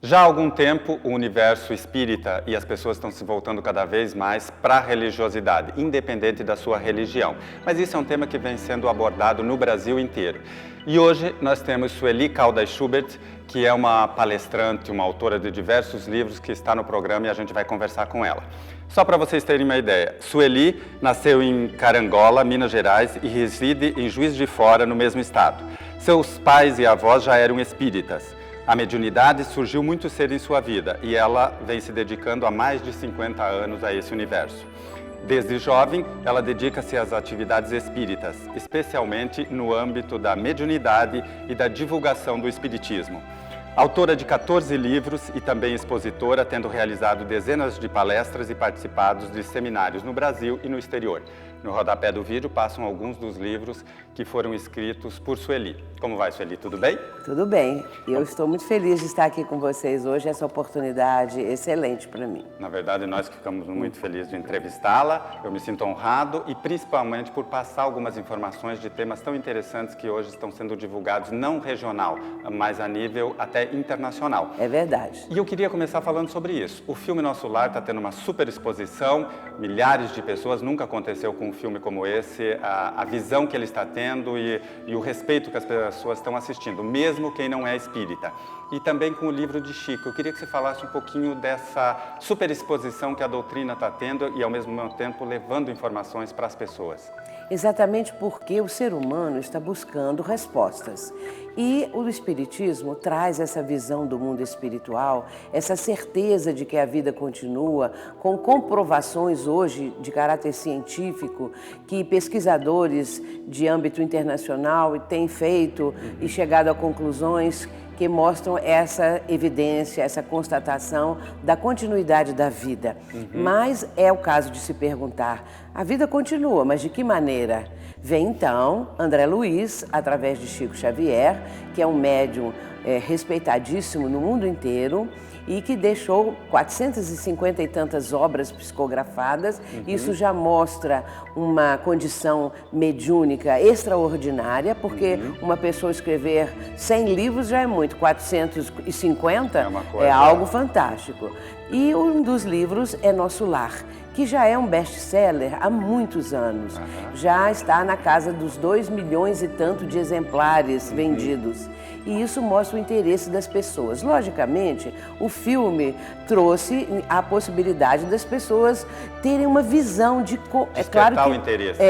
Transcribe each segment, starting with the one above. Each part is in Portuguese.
Já há algum tempo, o universo espírita e as pessoas estão se voltando cada vez mais para a religiosidade, independente da sua religião. Mas isso é um tema que vem sendo abordado no Brasil inteiro. E hoje nós temos Sueli Caldas Schubert, que é uma palestrante, uma autora de diversos livros, que está no programa e a gente vai conversar com ela. Só para vocês terem uma ideia, Sueli nasceu em Carangola, Minas Gerais, e reside em Juiz de Fora, no mesmo estado. Seus pais e avós já eram espíritas. A mediunidade surgiu muito cedo em sua vida e ela vem se dedicando há mais de 50 anos a esse universo. Desde jovem, ela dedica-se às atividades espíritas, especialmente no âmbito da mediunidade e da divulgação do espiritismo. Autora de 14 livros e também expositora, tendo realizado dezenas de palestras e participados de seminários no Brasil e no exterior. No rodapé do vídeo passam alguns dos livros que foram escritos por Sueli. Como vai, Sueli? Tudo bem? Tudo bem. Eu estou muito feliz de estar aqui com vocês hoje. Essa oportunidade excelente para mim. Na verdade, nós que ficamos muito felizes de entrevistá-la. Eu me sinto honrado e principalmente por passar algumas informações de temas tão interessantes que hoje estão sendo divulgados, não regional, mas a nível até internacional. É verdade. E eu queria começar falando sobre isso. O filme Nosso Lar está tendo uma super exposição, milhares de pessoas, nunca aconteceu com um filme como esse, a visão que ele está tendo e o respeito que as pessoas estão assistindo, mesmo quem não é espírita. E também com o livro de Chico. Eu queria que você falasse um pouquinho dessa super exposição que a doutrina está tendo e, ao mesmo tempo, levando informações para as pessoas. Exatamente porque o ser humano está buscando respostas. E o Espiritismo traz essa visão do mundo espiritual, essa certeza de que a vida continua, com comprovações hoje de caráter científico que pesquisadores de âmbito internacional têm feito e chegado a conclusões que mostram essa evidência, essa constatação da continuidade da vida. Mas é o caso de se perguntar, a vida continua, mas de que maneira? Vem então André Luiz, através de Chico Xavier, que é um médium respeitadíssimo no mundo inteiro e que deixou 450 e tantas obras psicografadas. Isso já mostra uma condição mediúnica extraordinária, porque uma pessoa escrever 100 livros já é muito, 450 é algo fantástico. E um dos livros é Nosso Lar, que já é um best-seller há muitos anos. Já está na casa dos 2 milhões e tanto de exemplares vendidos. E isso mostra o interesse das pessoas. Logicamente, o filme trouxe a possibilidade das pessoas terem uma visão de... Despertar o interesse.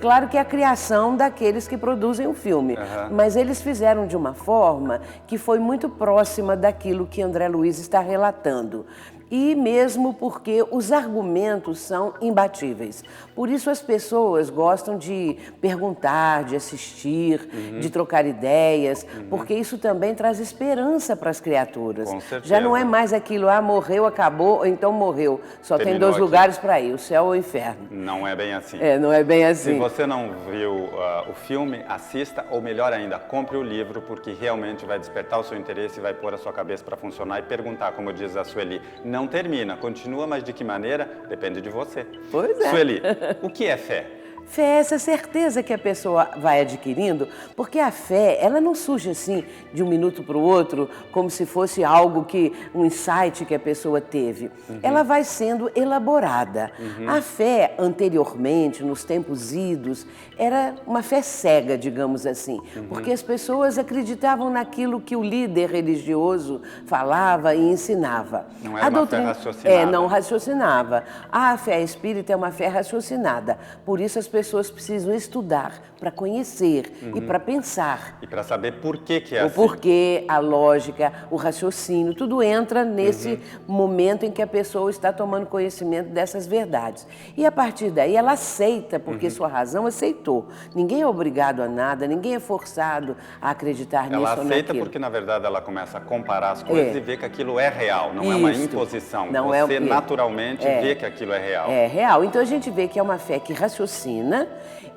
Claro que é a criação daqueles que produzem o filme. Mas eles fizeram de uma forma que foi muito próxima daquilo que André Luiz está relatando. E mesmo porque os argumentos são imbatíveis. Por isso as pessoas gostam de perguntar, de assistir, de trocar ideias, porque isso também traz esperança para as criaturas. Com certeza. Já não é mais aquilo, morreu, acabou, ou então morreu. Só tem 2 lugares para ir, o céu ou o inferno. Não é bem assim. Não é bem assim. Se você não viu o filme, assista, ou melhor ainda, compre o livro, porque realmente vai despertar o seu interesse e vai pôr a sua cabeça para funcionar e perguntar, como diz a Sueli. Não termina, continua, mas de que maneira? Depende de você. Pois é. Sueli, o que é fé? Fé é essa certeza que a pessoa vai adquirindo, porque a fé, ela não surge assim de um minuto para o outro, como se fosse algo um insight que a pessoa teve. Ela vai sendo elaborada. A fé, anteriormente, nos tempos idos, era uma fé cega, digamos assim, porque as pessoas acreditavam naquilo que o líder religioso falava e ensinava. Não era uma fé raciocinada. Não raciocinava. A fé espírita é uma fé raciocinada, por isso as pessoas precisam estudar para conhecer e para pensar. E para saber por que é assim. O porquê, a lógica, o raciocínio, tudo entra nesse momento em que a pessoa está tomando conhecimento dessas verdades. E a partir daí ela aceita, porque sua razão aceitou. Ninguém é obrigado a nada, ninguém é forçado a acreditar nisso ou naquilo. Ela aceita porque, na verdade, ela começa a comparar as coisas e vê que aquilo é real, não é uma imposição. Você naturalmente vê que aquilo é real. É real. Então a gente vê que é uma fé que raciocina,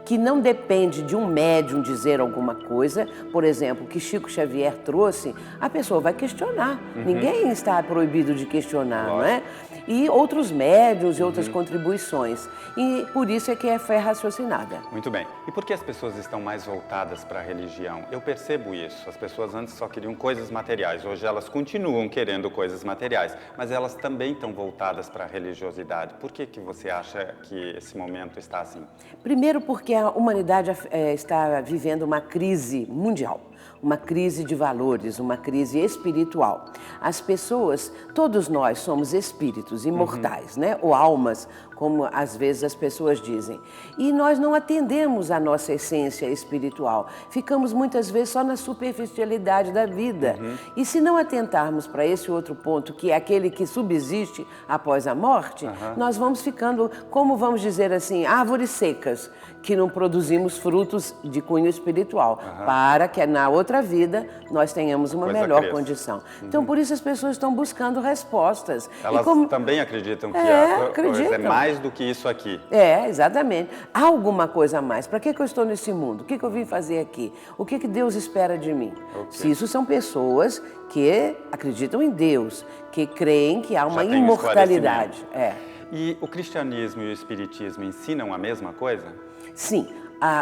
que não depende de um médium dizer alguma coisa, por exemplo, que Chico Xavier trouxe, a pessoa vai questionar. Ninguém está proibido de questionar, não é? E outros médiuns e outras contribuições. E por isso é que é fé raciocinada. Muito bem. E por que as pessoas estão mais voltadas para a religião? Eu percebo isso. As pessoas antes só queriam coisas materiais. Hoje elas continuam querendo coisas materiais, mas elas também estão voltadas para a religiosidade. Por que você acha que esse momento está assim? Primeiro porque a humanidade está vivendo uma crise mundial. Uma crise de valores, uma crise espiritual. As pessoas, todos nós somos espíritos imortais, né? Ou almas, como às vezes as pessoas dizem. E nós não atendemos à nossa essência espiritual. Ficamos muitas vezes só na superficialidade da vida. E se não atentarmos para esse outro ponto, que é aquele que subsiste após a morte, nós vamos ficando, como vamos dizer assim, árvores secas, que não produzimos frutos de cunho espiritual, para que na outra vida nós tenhamos uma melhor condição. Então, por isso as pessoas estão buscando respostas. Elas também acreditam que acreditam. É mais do que isso aqui. É, exatamente. Há alguma coisa a mais. Para que eu estou nesse mundo? O que eu vim fazer aqui? O que Deus espera de mim? Se isso são pessoas que acreditam em Deus, que creem que há uma imortalidade. E o cristianismo e o espiritismo ensinam a mesma coisa? Sim.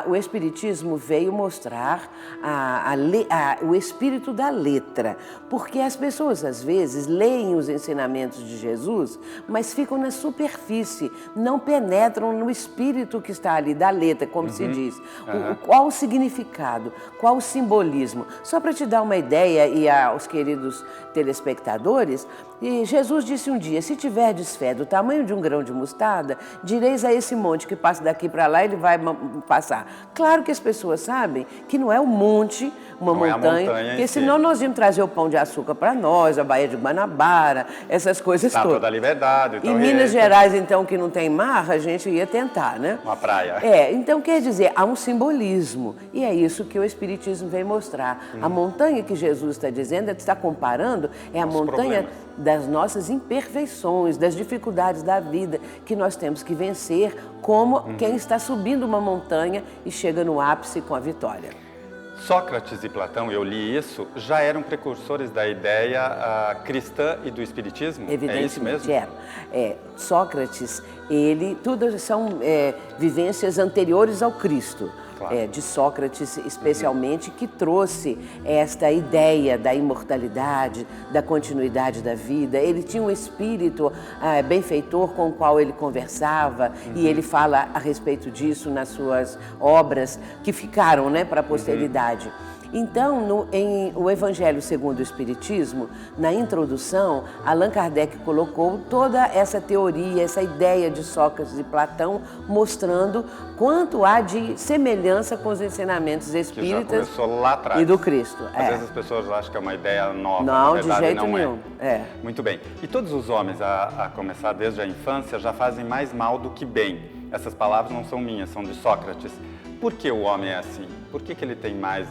O Espiritismo veio mostrar o espírito da letra, porque as pessoas às vezes leem os ensinamentos de Jesus, mas ficam na superfície, não penetram no espírito que está ali, da letra, como se diz. Qual o significado, qual o simbolismo? Só para te dar uma ideia e aos queridos telespectadores, Jesus disse um dia, se tiverdes fé do tamanho de um grão de mostarda, direis a esse monte que passa daqui para lá, ele vai passar. Claro que as pessoas sabem que não é um monte, uma montanha, porque senão nós íamos trazer o pão de açúcar para nós, a Baía de Guanabara, essas coisas todas. Estátua da Liberdade. Em Minas Gerais, então, que não tem mar, a gente ia tentar, né? Uma praia. Então quer dizer, há um simbolismo, e é isso que o Espiritismo vem mostrar. A montanha que Jesus está dizendo, está comparando, é a montanha das nossas imperfeições, das dificuldades da vida, que nós temos que vencer como quem está subindo uma montanha e chega no ápice com a vitória. Sócrates e Platão, eu li isso, já eram precursores da ideia cristã e do espiritismo? Evidentemente, é isso mesmo? Sócrates, tudo são vivências anteriores ao Cristo. Claro. De Sócrates especialmente, que trouxe esta ideia da imortalidade, da continuidade da vida. Ele tinha um espírito benfeitor com o qual ele conversava e ele fala a respeito disso nas suas obras que ficaram, né, para a posteridade. Então, em O Evangelho segundo o Espiritismo, na introdução, Allan Kardec colocou toda essa teoria, essa ideia de Sócrates e Platão, mostrando quanto há de semelhança com os ensinamentos espíritas lá atrás. E do Cristo. Às vezes as pessoas acham que é uma ideia nova, não, na verdade, de jeito não nenhum. Muito bem. E todos os homens, a começar desde a infância, já fazem mais mal do que bem. Essas palavras não são minhas, são de Sócrates. Por que o homem é assim? Por que ele tem mais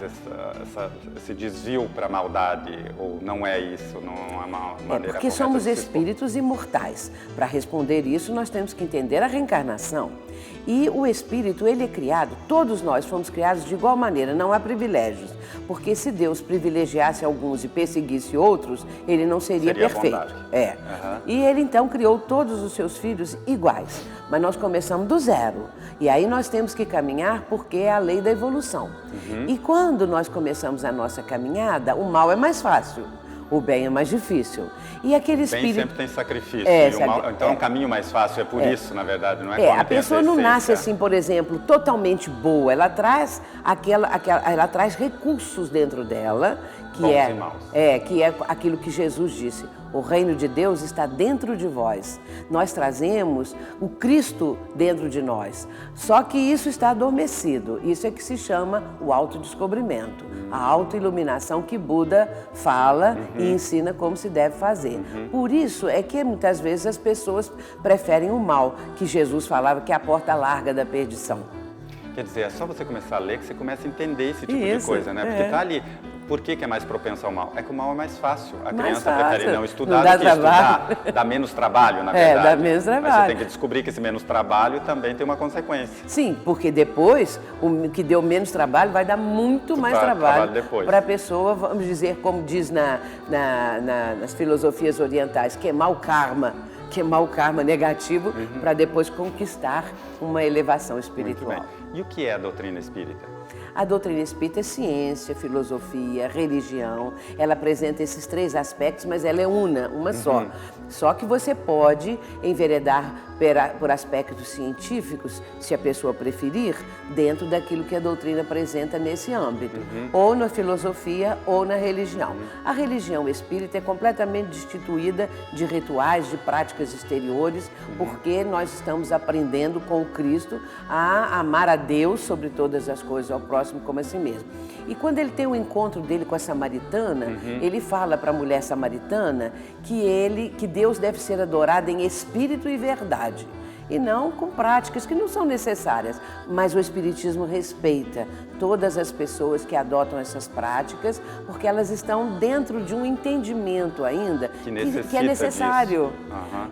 esse desvio para a maldade? Ou não é isso? Não é uma maneira porque somos espíritos imortais. Para responder isso, nós temos que entender a reencarnação. E o espírito, ele é criado, todos nós fomos criados de igual maneira, não há privilégios. Porque se Deus privilegiasse alguns e perseguisse outros, ele não seria perfeito. E ele então criou todos os seus filhos iguais. Mas nós começamos do zero. E aí nós temos que caminhar porque é a lei da evolução. E quando nós começamos a nossa caminhada, o mal é mais fácil. O bem é mais difícil. E aquele espírito... O bem sempre tem sacrifício. Então é um caminho mais fácil, é por isso, na verdade, não é? A pessoa não nasce assim, por exemplo, totalmente boa. Ela traz ela traz recursos dentro dela, que é aquilo que Jesus disse. O reino de Deus está dentro de vós. Nós trazemos o Cristo dentro de nós. Só que isso está adormecido. Isso é que se chama o autodescobrimento. A autoiluminação que Buda fala e ensina como se deve fazer. Por isso é que muitas vezes as pessoas preferem o mal, que Jesus falava que é a porta larga da perdição. Quer dizer, é só você começar a ler que você começa a entender esse tipo de coisa, né? Porque tá ali, Por que é mais propenso ao mal? É que o mal é mais fácil. A Mais criança fácil. prefere não estudar Não dá do que trabalho. estudar. Dá menos trabalho, na verdade. dá menos Mas trabalho. você tem que descobrir que esse menos trabalho também tem uma consequência. Sim, porque depois, o que deu menos trabalho vai dar muito mais trabalho trabalho depois. para a pessoa, vamos dizer, como diz nas filosofias orientais, queimar o karma negativo para depois conquistar uma elevação Muito espiritual. bem. E o que é a doutrina espírita? A doutrina espírita é ciência, filosofia, religião. Ela apresenta esses três aspectos, mas ela é uma só. Só que você pode enveredar por aspectos científicos, se a pessoa preferir, dentro daquilo que a doutrina apresenta nesse âmbito. Ou na filosofia ou na religião. A religião espírita é completamente destituída de rituais, de práticas exteriores, porque nós estamos aprendendo com o Cristo a amar a Deus sobre todas as coisas, ao próximo como a si mesmo. E quando ele tem o encontro dele com a samaritana, ele fala para a mulher samaritana que Deus deve ser adorado em espírito e verdade, e não com práticas que não são necessárias. Mas o Espiritismo respeita todas as pessoas que adotam essas práticas, porque elas estão dentro de um entendimento ainda que é necessário.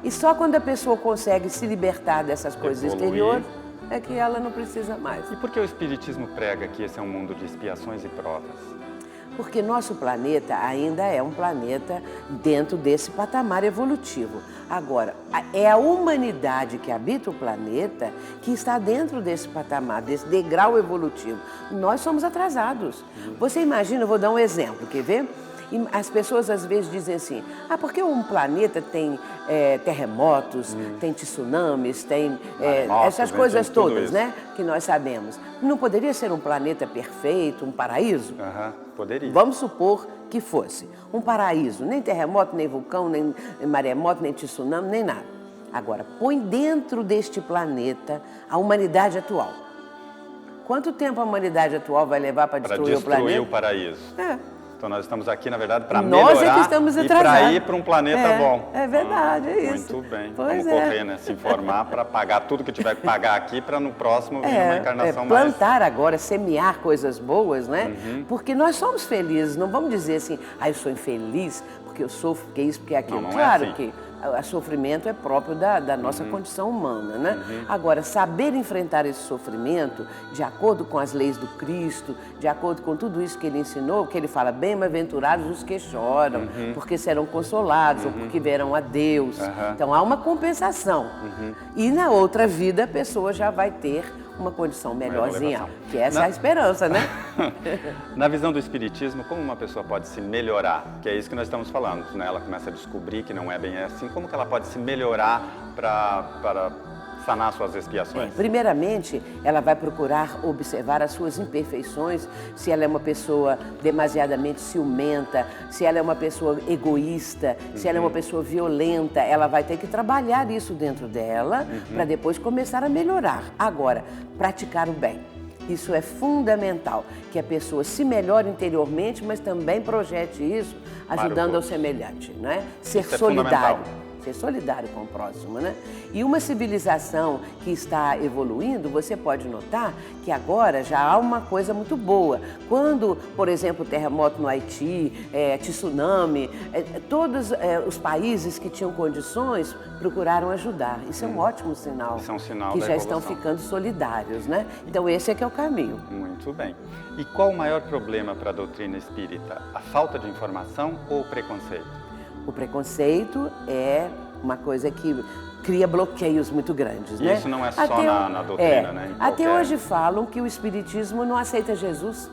E só quando a pessoa consegue se libertar dessas coisas exteriores é que ela não precisa mais. E por que o Espiritismo prega que esse é um mundo de expiações e provas? Porque nosso planeta ainda é um planeta dentro desse patamar evolutivo. Agora, é a humanidade que habita o planeta que está dentro desse patamar, desse degrau evolutivo. Nós somos atrasados. Você imagina, eu vou dar um exemplo, quer ver? E as pessoas às vezes dizem assim, porque um planeta tem terremotos, tem tsunamis, tem essas coisas todas, né, que nós sabemos. Não poderia ser um planeta perfeito, um paraíso? Poderia. Vamos supor que fosse um paraíso, nem terremoto, nem vulcão, nem maremoto, nem tsunami, nem nada. Agora, põe dentro deste planeta a humanidade atual. Quanto tempo a humanidade atual vai levar para destruir o planeta? Para destruir o paraíso. Então nós estamos aqui, na verdade, para nós melhorar que estamos e para ir para um planeta bom. É verdade, é isso. Muito bem. Pois Vamos correr, né? Se informar para pagar tudo que tiver que pagar aqui para no próximo vir uma encarnação mais... Plantar agora, semear coisas boas, né? Porque nós somos felizes, não vamos dizer assim, eu sou infeliz porque eu sofro, porque isso, porque aquilo. Não Claro é assim. que o sofrimento é próprio da nossa condição humana, né? Agora, saber enfrentar esse sofrimento de acordo com as leis do Cristo, de acordo com tudo isso que ele ensinou, que ele fala, bem-aventurados os que choram, porque serão consolados, ou porque verão a Deus. Então, há uma compensação. E na outra vida, a pessoa já vai ter uma condição melhorzinha, que essa é a esperança, né? Na visão do Espiritismo, como uma pessoa pode se melhorar? Que é isso que nós estamos falando, né? Ela começa a descobrir que não é bem assim. Como que ela pode se melhorar para sanar suas expiações? Primeiramente, ela vai procurar observar as suas imperfeições, se ela é uma pessoa demasiadamente ciumenta, se ela é uma pessoa egoísta, se ela é uma pessoa violenta, ela vai ter que trabalhar isso dentro dela para depois começar a melhorar. Agora, praticar o bem. Isso é fundamental, que a pessoa se melhore interiormente, mas também projete isso ajudando ao semelhante, né? Ser solidário. Ser solidário com o próximo, né? E uma civilização que está evoluindo, você pode notar que agora já há uma coisa muito boa. Quando, por exemplo, o terremoto no Haiti, tsunami, todos os países que tinham condições procuraram ajudar. Isso é um ótimo sinal. Isso é um sinal que da já evolução. estão ficando solidários, né? Então esse é que é o caminho. Muito bem. E qual o maior problema para a doutrina espírita? A falta de informação ou o preconceito? O preconceito é uma coisa que cria bloqueios muito grandes, né? Isso não é só na doutrina, né? Até hoje falam que o Espiritismo não aceita Jesus.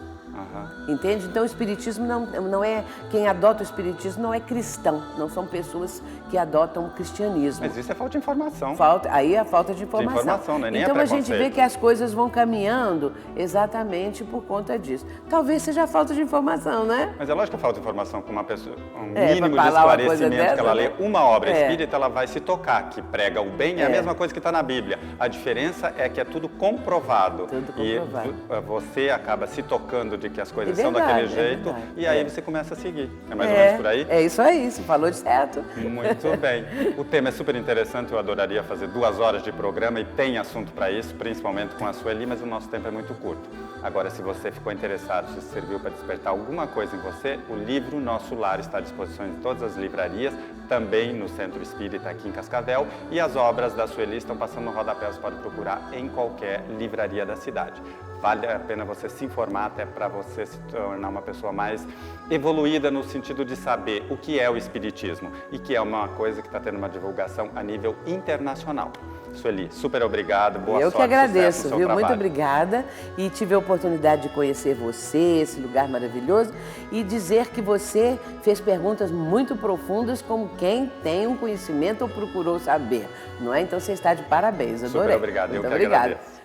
Entende? Então o Espiritismo não é... Quem adota o Espiritismo não é cristão, não são pessoas que adotam o cristianismo. Mas isso é falta de informação. Aí é a falta de informação. Né? Nem Então é a gente vê que as coisas vão caminhando exatamente por conta disso. Talvez seja a falta de informação, né? Mas é lógico que a falta de informação com uma pessoa, um mínimo de esclarecimento que ela lê uma obra espírita, ela vai se tocar, que prega o bem, é a mesma coisa que está na Bíblia. A diferença é que é tudo comprovado. Tudo comprovado. E você acaba se tocando de que as coisas são daquele jeito, e aí você começa a seguir. É mais ou menos por aí? É isso aí, você falou de certo. Muito bem. O tema é super interessante, eu adoraria fazer 2 horas de programa e tem assunto para isso, principalmente com a Sueli, mas o nosso tempo é muito curto. Agora, se você ficou interessado, se serviu para despertar alguma coisa em você, o livro Nosso Lar está à disposição em todas as livrarias, também no Centro Espírita aqui em Cascavel, e as obras da Sueli estão passando no rodapé, você pode procurar em qualquer livraria da cidade. Vale a pena você se informar até para você se tornar uma pessoa mais evoluída no sentido de saber o que é o Espiritismo e que é uma coisa que está tendo uma divulgação a nível internacional. Sueli, super obrigado, boa sorte. Eu que agradeço, sucesso no seu viu? trabalho. Muito obrigada e tive a oportunidade de conhecer você, esse lugar maravilhoso e dizer que você fez perguntas muito profundas como quem tem um conhecimento ou procurou saber, não é? Então você está de parabéns, adorei. Super obrigado, eu que obrigada. agradeço.